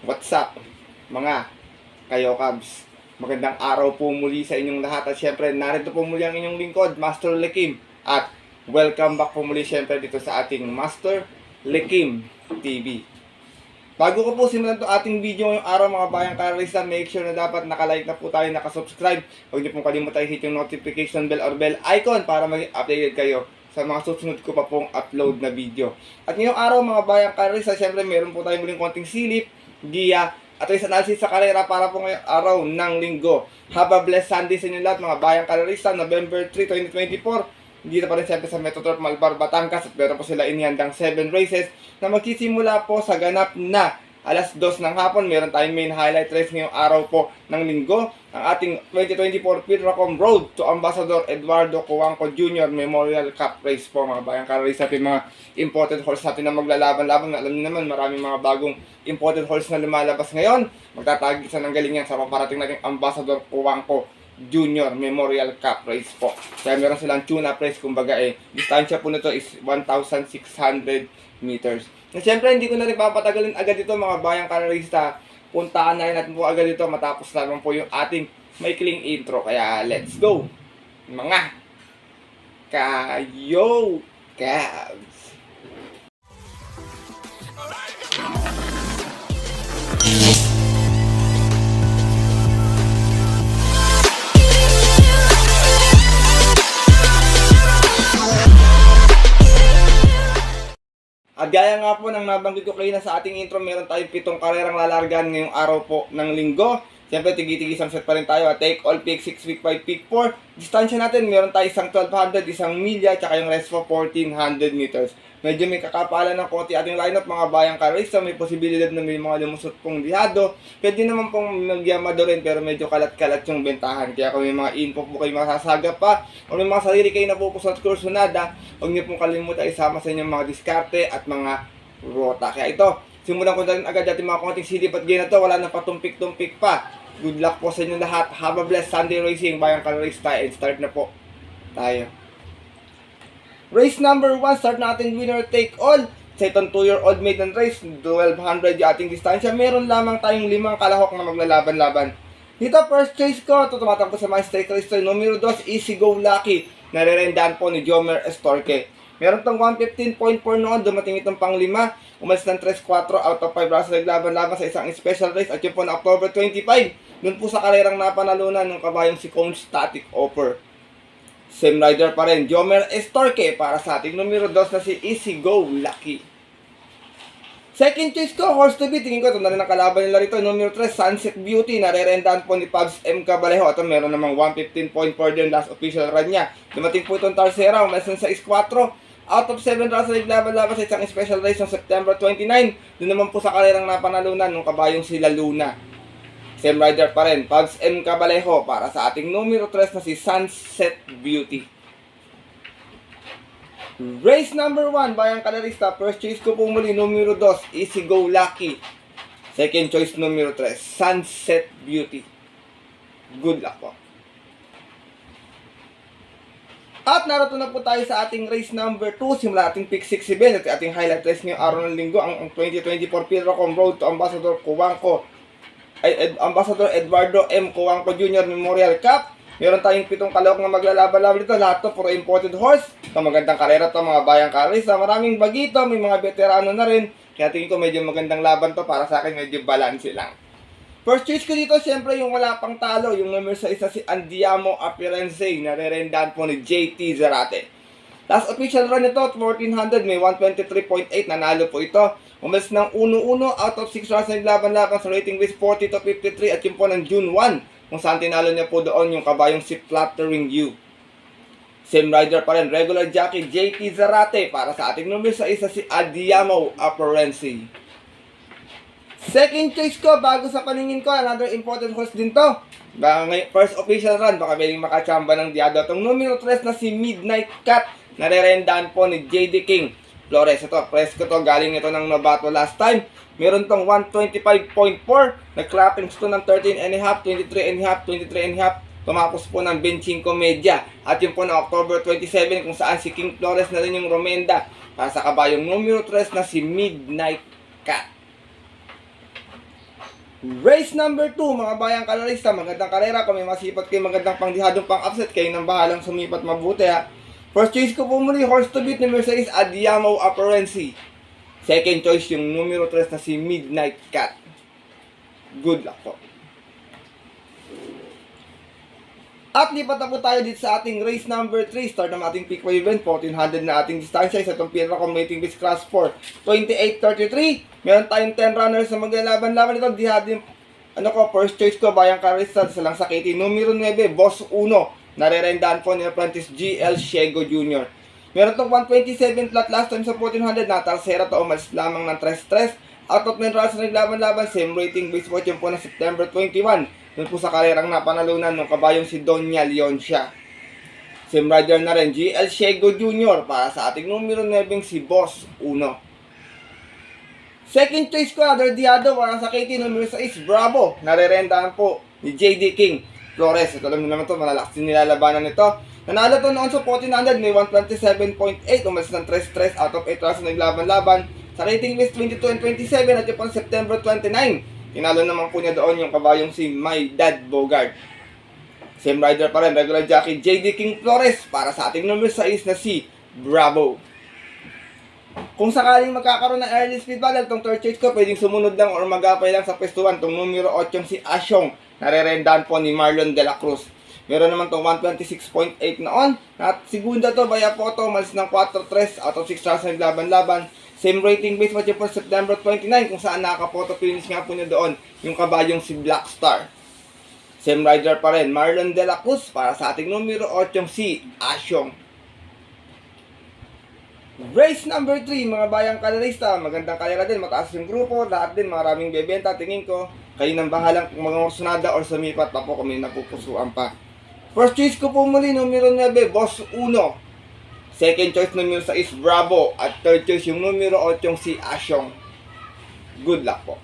What's up, mga kayo Cubs? Magandang araw po muli sa inyong lahat. At syempre, narito po muli ang inyong lingkod, Master Lekim. At welcome back po muli syempre dito sa ating Master Lekim TV. Bago ko po simulan itong ating video ngayong araw mga bayang karalista, make sure na dapat nakalike na po tayo, nakasubscribe. Huwag niyo pong kalimutan hit yung notification bell or bell icon para maging updated kayo sa mga susunod ko pa pong upload na video. At ngayong araw mga bayang karalista, syempre meron po tayong muling konting silip, giya, at race analysis sa karera para po ngayong araw ng linggo. Have a blessed Sunday sa inyo lahat mga bayang karalista, November 3, 2024. Dito pa rin siyempre sa Metroturf Malbar, Batangas, at meron po sila inihandang 7 races na magsisimula po sa ganap na alas 2 ng hapon. Meron tayong main highlight race ngayong araw po ng linggo, ang ating 2024 Pilracom Road to Ambassador Eduardo Cuanco Jr. Memorial Cup Race po mga bayang karalista. At yung mga imported horse natin na maglalaban-laban, alam niyo naman maraming mga bagong imported horse na lumalabas ngayon. Magtatagisa ng galing yan sa paparating nating Ambassador Cuanco Junior Memorial Cup Race po. Kaya meron silang tune-up race, kumbaga distansya po nito is 1,600 meters. Na siyempre hindi ko na rin papatagalin agad ito mga bayang karalista. Puntaan na rin natin po agad ito matapos naman po yung ating maikling intro. Kaya let's go mga kayo Cavs! At gaya nga po ng nabanggit ko kayo na sa ating intro, meron tayong 7 karerang lalargan ngayong araw po ng linggo. Siyempre, tigiti isang set pa rin tayo. Take all pick 6, pick 5, pick 4. Distansya natin, meron tayo isang 1,200, isang milya, tsaka yung rest po 1,400 meters. Medyo may kakapalan ng konti ating lineup mga bayang karalista. May posibilidad na may mga lumusot pong lihado. Pwede naman pong magyamado rin, pero medyo kalat-kalat yung bentahan. Kaya kung may mga info po kayo masasagap pa, o may mga sarili kayo na pupusot kursunada, huwag niyo pong kalimutan isama sa inyong mga diskarte at mga rota. Kaya ito, simulan ko na rin agad ating mga konting silip at gain na to. Wala na patumpik-tumpik pa. Good luck po sa inyo lahat. Have a blessed Sunday racing, bayang karalista. And start na po tayo. Race number 1, start natin winner take all. Sa itong 2-year-old maiden race, 1,200 yung ating distansya. Meron lamang tayong 5 kalahok na maglalaban-laban. Dito, first choice ko, ito tumatakbo sa mga stake race. Numero 2, Easy Go Lucky. Narerendaan po ni Jomer Estorque. Meron tong 115.4 noon, dumating itong pang 5. Umalis ng 3-4 out of 5 races naglaban-laban sa isang special race. At yun po na October 25, dun po sa karerang napanalunan ng kabayong si Cone Static Offer. Same rider pa rin, Jomer Estorque para sa ating numero 2 na si Easy Go Lucky. Second choice ko, horse to beat. Tingin ko ito na rin ang kalaban nila rito. Numero 3, Sunset Beauty. Narerendaan po ni Pabs M. Cabalejo. Ito meron namang 115.4 din last official run niya. Dumating po itong Tarsera. Umalis ng 6-4. Out of 7 races naglaban-laban sa isang special race ng September 29. Doon naman po sa karerang napanalunan ng kabayong sila Luna. Same rider pa rin, Pabs M. Cabalejo para sa ating numero 3 na si Sunset Beauty. Race number 1, bayang kalarista. First choice ko po muli, numero 2, Easy Go Lucky. Second choice, numero 3, Sunset Beauty. Good luck po. At narito na po tayo sa ating race number 2. Simula ating pick 6 event at ating highlight race ngayong araw ng linggo, ang 2024 Pilracom Road to Ambassador Eduardo M. Cuanco Jr. Memorial Cup. Meron tayong 7 kalahok na maglalaban-laban dito. Lahat to puro imported horse. Ito magandang karera to mga bayang karalista. Maraming bagito, may mga veterano na rin. Kaya tingin ko medyo magandang laban to. Para sa akin medyo balance lang. First choice ko dito, siyempre yung wala pang talo. Yung numero sa isa si Andiamo Appearance. Narerendaan po ni JT Zarate. Last official run nito, 1,400. May 123.8. Nanalo po ito. Umalis ng 1-1 out of 6 runs na naglaban-laban sa rating race 40-53 at yun po ng June 1 kung saan tinalo niya po doon yung kabayong si Flattering You. Same rider pa rin, regular jockey JT Zarate para sa ating numero sa isa si Andiamo Appearance. Second choice ko, bago sa paningin ko, another important horse din to. First official run, baka pwedeng makachamba ng diado. Itong numero 3 na si Midnight Cat, narerendaan po ni JD King Flores. Ito, presko to, galing ito ng Novato last time. Meron tong 125.4, nag-clappings to ng 13.5, 23.5, 23.5. Tumapos po ng 25 media. At yun po na October 27 kung saan si King Flores na rin yung Romenda para sa kabayong numero 3 na si Midnight Cat. Race number 2, mga bayang kalarista, magandang karera. Kung may masipat kayo, magandang pangdihadong pang-upset, kayo nang bahalang sumipat mabuti ha. First choice ko po muli, horse to beat, numero 6, Adiamo Apparency. Second choice, yung numero 3 na si Midnight Cat. Good luck po. At lipat na po tayo dito sa ating race number 3. Start ng ating peak wave event. 1400 na ating distansya. Isa itong pinaka-combating base class 4. 28.33. Meron tayong 10 runners na maglalaban-laban ito. Dihadin, first choice ko, bayang karista. Sa lang sa KT. Numero 9, Boss 1. Nare-rendahan po ni Apprentice GL Shego Jr. Meron itong 127 flat last time sa 1400. Natarsera to, umalis lamang ng 3-3. Out of 9 runners na naglaban-laban. Same rating base watch yung po na September 21. Doon po sa karerang napanalunan ng kabayong si Doña Leoncia. Same rider na rin, GL Shego Jr. para sa ating numero 9 si Boss 1. Second choice ko, Other Diado para sa KT numero 6, Bravo. Nare-rendahan po ni JD King Flores. Ito alam nyo naman ito, malalakas din nilalabanan nito. Nanalo to noon sa 1400, may 127.8. Umalis ng 3-3 out of 8 rounds na naglaban-laban. Sa rating list 22 and 27 at yung pang September 29. Tinalo naman po niya doon yung kabayong si My Dad Bogart. Same rider pa rin, regular jockey JD King Flores para sa ating number 6 na si Bravo. Kung sakaling magkakaroon ng early speed battle, itong third choice ko, pwedeng sumunod lang or magapay lang sa pwestuhan. Itong numero 8 si Asyong, nare-rendahan po ni Marlon De La Cruz. Meron naman itong 126.8 noon. At segunda to, Baya Photo, malis ng 4-3 out of 6 rounds na naglaban-laban. Same rating base watch for September 29 kung saan nakaka-photo finish nga po niya doon yung kabayong si Black Star. Same rider pa rin, Marlon De La Cruz para sa ating numero 8 si Asyong. Race number 3, mga bayang kalarista, magandang kalera din, mataas yung grupo, lahat din maraming bebenta, tingin ko, kayo nang bahalang kung mga orsunada or sumipat na po kung may napupusuan pa. First choice ko po muli, numero 9, Boss 1. Second choice numero 6, Bravo. At third choice yung numero 8 si Asyong. Good luck po.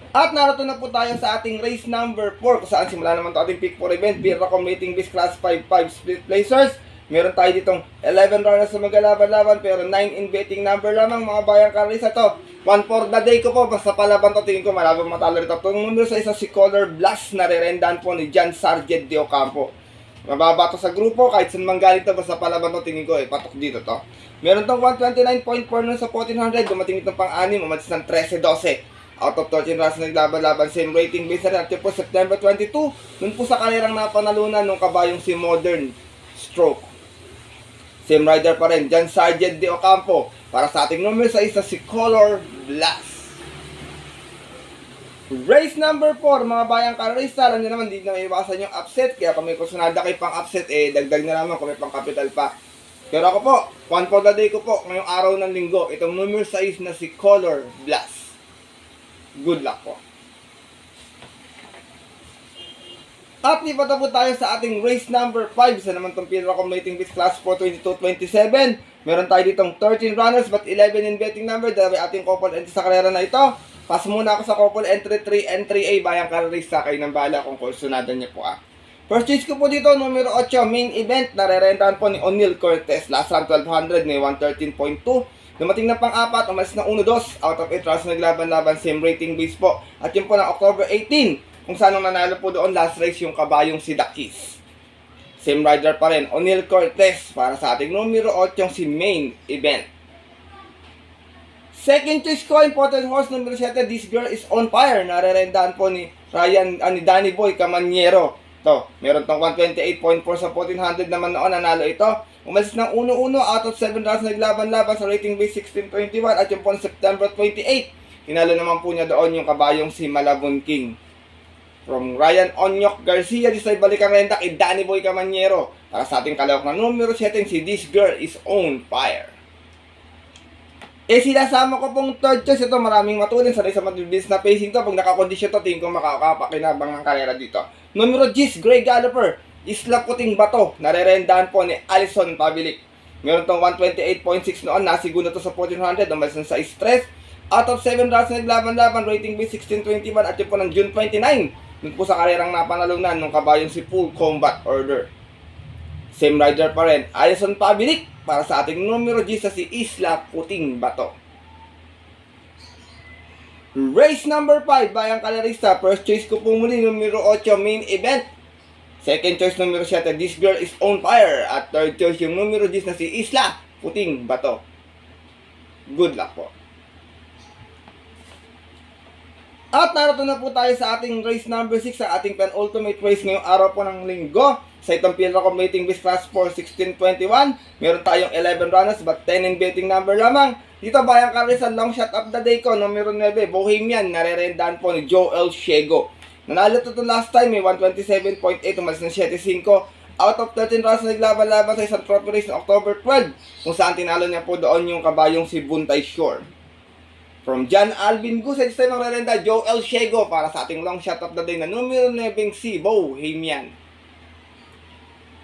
At narito na po tayo sa ating race number 4 kung saan simula naman ito ating pick 4 event. Pira combating base class 5-5 split placers. Meron tayo ditong 11 runners na maglalaban-laban pero 9 in betting number lamang mga bayang karisa to. 1 for the day ko po, basta palaban to, tingin ko malabang matalo rito. Itong numero 6 si Color Blast na re-rendahan po ni John Sargent de Ocampo. Mababa to sa grupo, kahit saan manggaling to, basta palaban to, tingin ko patok dito to. Meron tong 129.4 nun sa 1400, dumating itong pang-anim, umalis ng 13-12. Out of 13 rounds na naglaban-laban, same rating base na rin. At yun po, September 22, nun po sa karerang napanalunan ng kabayong si Modern Stroke. Same rider pa rin, John Sargent de Ocampo, para sa ating numero 6 na si Color Blast. Race number 4, mga bayang karista, alam nyo naman, hindi na iwasan yung upset. Kaya kung may kusunada kayo pang upset, dagdag na naman kung may pang capital pa. Pero ako po, 1 for the day ko po, ngayong araw ng linggo, itong numero 6 na si Color Blast. Good luck po. At lipat na po tayo sa ating race number 5. Isa naman itong pinaka-combating base class 422-27. Meron tayo ditong 13 runners but 11 in betting number. Dahil ating couple entry sa karera na ito. Pas muna ako sa couple entry 3 and 3A. Bayang karerista, kayo ng bala kung kursunadan niya po First choice ko po dito, numero 8, main event. Narerentahan po ni O'Neal Cortez. Last round 1200, may 113.2. Dumating na pang-apat, umalis na 1-2. Out of 8 rounds naglaban-laban, same rating base po. At yun po na October 18. Kung saan nanalo po doon last race yung kabayong si Dakis. Same rider pa rin, O'Neal Cortez para sa ating numero 8 si main event. Second choice ko, important horse numero 7, This Girl is on Fire. Nare-rendahan po ni Danny Boy Camaniero. To, meron tong 128.4 sa 1400 naman noon, nanalo ito. Umalis ng 1-1 out of 7 rounds naglaban-laban sa rating base 1621 at yung po September 28. Tinalo naman po niya doon yung kabayong si Malabon King. From Ryan Onyok Garcia, disay balikang renta kay Danny Boy Camaniero. Para sa ating kalawak na numero 7, si This Girl is on Fire. Sinasama ko pong third choice. Ito maraming matulin. Sanay sa matibilis na pacing to. Pag nakakondisyon to, tingin ko makakapakinabang ng karera dito. Numero 10, Grey Galloper. Isla Puting Bato. Nare-rendahan po ni Alison Pabilik. Meron tong 128.6 noon. Nasiguna to sa 1400. Umalis ng 6-3. Out of 7 rounds naglaban-laban. Rating base 1621. At yun po ng June 29. Dun po sa karerang napanalunan ng kabayong si Full Combat Order. Same rider pa rin, Alison Pabilik para sa ating numero 10 sa si Isla Puting Bato. Race number 5, bayang kalerista. First choice ko po muli, numero 8, main event. Second choice, numero 7, This Girl Is On Fire. At third choice, yung numero 10 na si Isla, Puting Bato. Good luck po. At narito na po tayo sa ating race number 6, sa ating penultimate race ngayong araw po ng linggo. Sa itong Pilrocom Rating Base Class 4 1621, meron tayong 11 runners but 10 in betting number lamang. Dito bayang karisan, long shot of the day ko, numero 9, Bohemian, narerendahan po ni Joel Shego. Nanalo to last time, may 127.8, umalis ng 7.5. Out of 13 runs na naglaban-laban sa isang trophy race ng October 12, kung saan tinalo niya po doon yung kabayong si Buntay Shore. From John Alvin Gus, this time ang rerenda, Joel Shego para sa ating long shot of the day na numero 9 si Bohemian.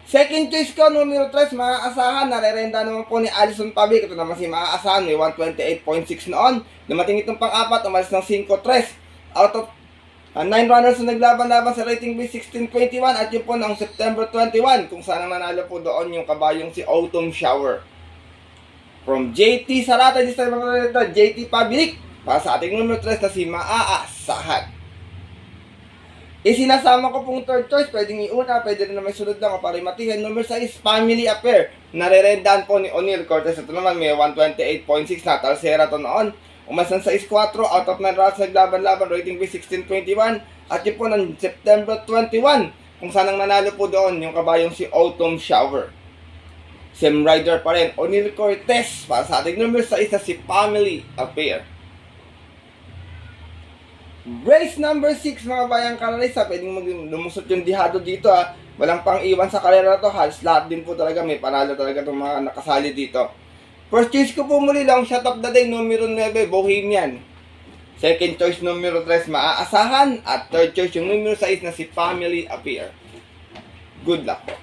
Second choice ko, numero 3, maaasahan, narerenda naman po ni Alison Pavic. Ito naman si maaasahan, may 128.6 noon. Dumating itong pang-apat, umalis ng 5-3. Out of 9 runners na naglaban-laban sa rating base 1621 at yun po ng September 21, kung saan nanalo po doon yung kabayong si Autumn Shower. From JT Sarata, this time ang JT Pabilik para sa ating numero 3 na si maaasahan. Isinasama ko pong third choice, pwedeng iuna, pwede rin na may sunod lang o para matihan. Number 6, Family Affair. Narerendahan po ni O'Neal Cortez. Ito naman may 128.6 na talsera to noon. Umasan sa 6-4, out of 9 runs naglaban-laban, rating base 1621. At yun po ng September 21, kung saan ang nanalo po doon yung kabayong si Autumn Shower. Same rider pa rin, O'Neal Cortez para sa ating number 6 na si Family Affair. Race number 6, mga bayang kalarista, pwedeng lumusot yung dihado dito ha. Walang pang iwan sa karera to, halos lahat din po talaga, may panalo talaga itong mga nakasali dito. First choice ko po muli lang, shot of the day, numero 9, Bohemian. Second choice, numero 3, maaasahan. At third choice, yung numero 6 na si Family Affair. Good luck po.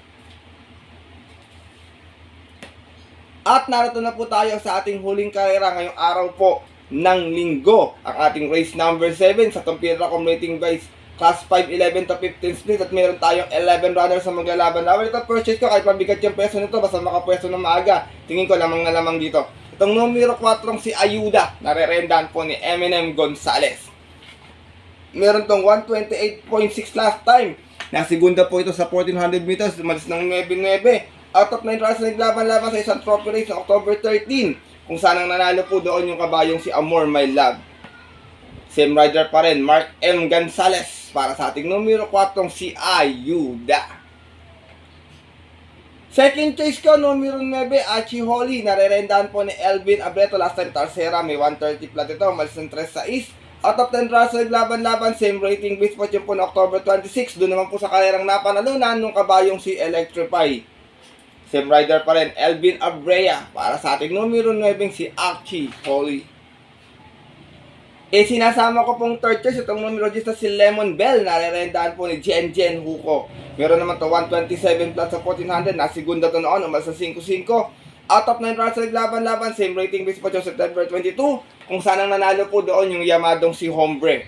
At narito na po tayo sa ating huling karera ngayong araw po ng linggo. Ang ating race number 7 sa Pilrocom Rating Base Class 5, 11 to 15 split. At meron tayong 11 runners na maglalaban-laban. Ito purchase ko kahit mabigat yung peso nito, basta makapwesto ng maaga. Tingin ko lamang na lamang dito. Itong numero 4 si Ayuda, narerendahan po ni Eminem Gonzalez. Meron tong 128.6 last time. Nasigunda po ito sa 1400 meters, umalis ng 9-9. Out of 9 runs na naglaban-laban sa isang trophy race ng October 13, kung saan ang nanalo po doon yung kabayong si Amor My Love. Same rider pa rin, Mark M. Gonzalez para sa ating numero 4 si Ayuda. Second choice ko, numero 9, Achi Holly. Narerendahan po ni Elvin Abreto. Last time, Tarsera, may 130 plat ito. Malis ng 3 sa East. Out of 10 runs na naglaban-laban, same rating base po yun po na October 26. Doon naman po sa karerang napanalunan nung kabayong si Electrify. Same rider pa rin, Elvin Abrea para sa ating numero 9 si Achi Holly. Sinasama ko pong third choice, itong numero 10 na si Lemon Bell. Narerendahan po ni Jen Huko. Meron naman to 127 plus sa 1400. Nasigunda to noon, umalis sa 5-5. Out of 9 runs na naglaban-laban, same rating base po yung September 22, kung saan ang nanalo po doon yung Yamadong si Hombre.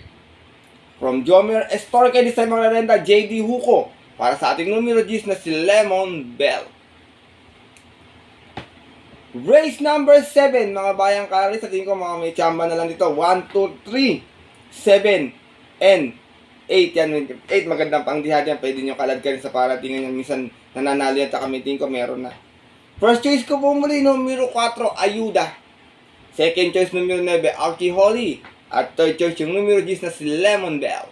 From Jomer Estorque, this time marerenda JD Huko para sa ating numero 10 na si Lemon Bell. Race number 7, mga bayang kari, sa tingin ko mga may chamba na lang dito. 1, 2, 3, 7, and 8. Yan, 8 magandang pangdihad yan. Pwede nyo kaladkarin sa paratingan yan. Minsan nananalo yan, taka may tingin ko meron na. First choice ko po muli, numero 4, Ayuda. Second choice, numero 9, Achi Holly. At third choice, yung numero 10 na si Lemon Bell.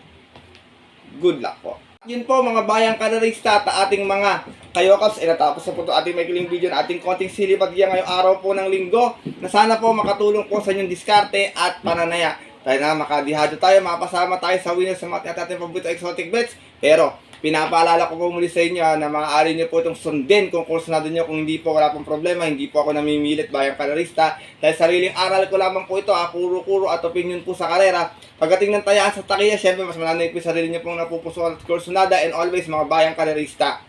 Good luck po. Yun po mga bayang kanarista at ating mga kayokaps, natapos na po ito ating maikling video na ating konting silipagyan ngayong araw po ng linggo, na sana po makatulong po sa inyong diskarte at pananaya. Tayo na makadihado tayo, makapasama tayo sa winners sa mga ating paborito exotic bets. Pero pinapaalala ko po muli sa inyo na maaari nyo po itong sundin kung kursunado nyo. Kung hindi po, wala pong problema, hindi po ako namimilit bayang kanarista. Dahil sariling aral ko lamang po ito, kuro-kuro at opinion po sa karera. Pagdating ng tayaan sa takiya, syempre mas mananay po yung sarili nyo pong napupusuan at kursunada. And always mga bayang kanarista,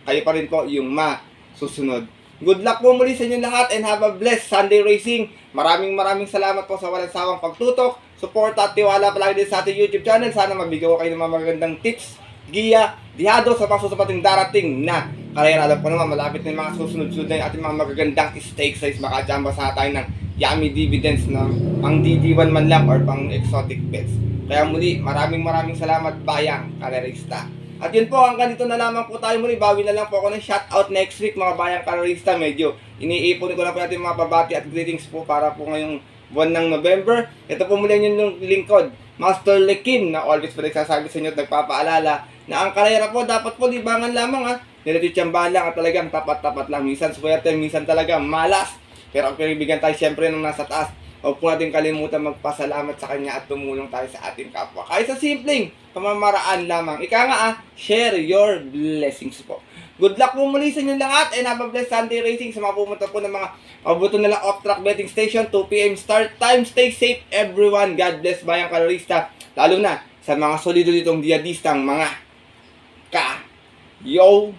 kayo pa rin po yung masusunod. Good luck po muli sa inyo lahat and have a blessed Sunday racing. Maraming salamat po sa walang sawang pagtutok, support at tiwala palagi din sa ating YouTube channel. Sana mabigyan ko kayo ng mga magandang tips, giya, dihado sa pasusupating darating na Kaya alam ko naman, malapit na yung mga susunod-sunod na yung ating mga magagandang steak size. Makajamba sa tayo ng yummy dividends na pang DD1 man lang or pang exotic pets. Kaya muli, maraming salamat bayang karerista. At yun po, hanggang dito na lamang po tayo muli. Bawi na lang po ako ng shoutout next week mga bayang karerista. Medyo iniipon ko na po natin mga pabati at greetings po para po ngayong buwan ng November. Ito po muli yung lingkod, Master Lekin, na always pa nagsasabi sa inyo at nagpapaalala na ang karera po dapat po libangan lamang ha. Nilititsambahan lang at talagang tapat-tapat lang. Minsan swerte, minsan talaga malas. Pero ang pinibigyan tayo siyempre nung nasa taas. Huwag po natin kalimutan magpasalamat sa Kanya at tumulong tayo sa ating kapwa. Kahit sa simpleng pamamaraan lamang. Ika nga share your blessings po. Good luck po muli sa inyo lahat and have a blessed Sunday racing sa mga pumunta po ng mga pabuto nila off-track betting station. 2 PM start time. Stay safe everyone. God bless bayang kalorista. Lalo na sa mga solido ditong diadistang mga yo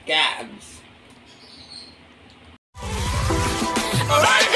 Cabs. Alright.